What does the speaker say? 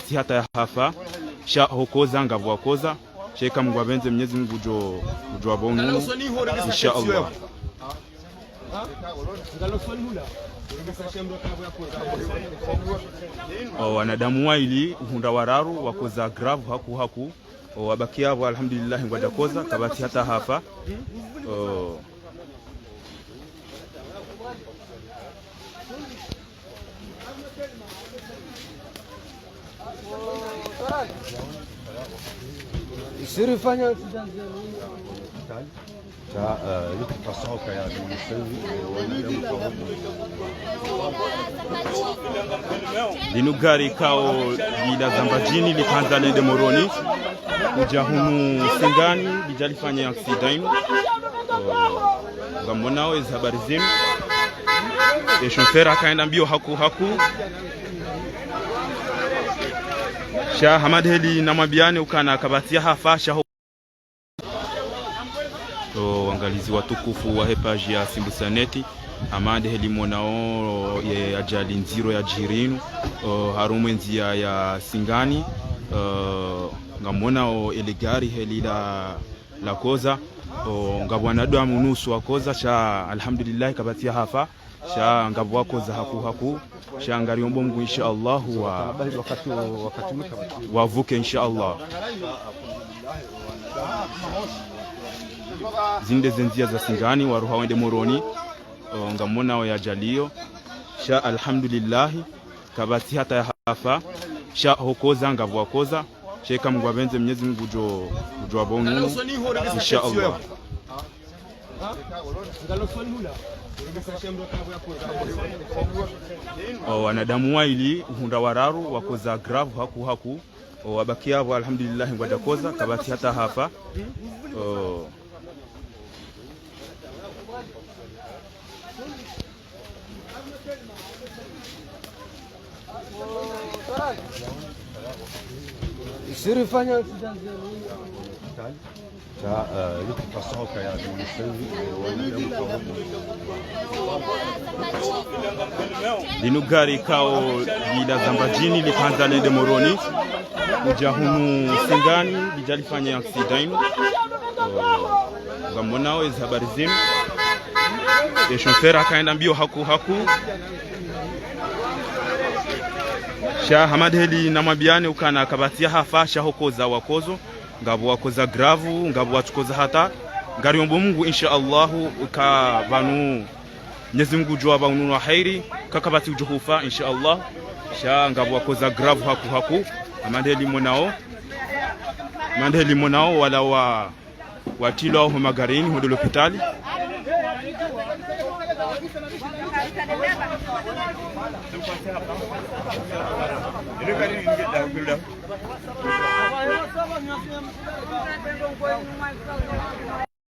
kabati hata ya hafa sha hokoza ngavu wakoza sheka Mungu abenze Mwenyezi Mungu ujo abonu insha Allah. Wanadamu waili hunda wararu wakoza gravu haku wabakia wa alhamdulillah ngwada koza kabati hata hafa. Sirifanya linu gari kao lila zambajini likanza lende moroni kuja hunu Singani lijalifanya accident ngamonao hizi habari zenu. Shofera akaenda mbio haku sha Hamad Heli na mabiane ukana kabatia hafasha wangalizi watukufu wa hepaji ya Simbusaneti Hamad Heli monao ya ajali nziro ya jirinu harumu nzia ya Singani ngamonao eligari heli la koza ngabwanadu amunusu wakoza sha alhamdulillah kabatia hafa sha ngabu wakoza haku sha ngariombo Mungu insha Allah wakati wavuke insha Allah. Zinde zenzia za Singani waruha wende moroni ngamona ya jalio sha alhamdulillah kabati hata ya hafa sha hokoza ngabu wakoza sheka Mungu abenze Mwenyezi Mungu ujo abonu insha Allah. Wanadamu waili hunda wararu wakoza gravu haku wabakia wa alhamdulillah ngwada koza kabati hata hafa. Sirifanya linu gari kao lila zambajini likanza lende moroni kuja hunu Singani lijalifanya accident ngamonao hizi habari zenu. Shofera akaenda mbio haku sha Hamad Heli na mabiane ukana kabatia hafasha hokoza wakozo ngabu wakoza gravu ngabu wachukoza hata ngariombo Mungu insha Allah ukabanu Mwenyezi Mungu jua baunu wa khairi kakabati ujuhufa insha Allah sha ngabu wakoza gravu haku Hamad Heli monao wala watilo au magarini hudo hospitali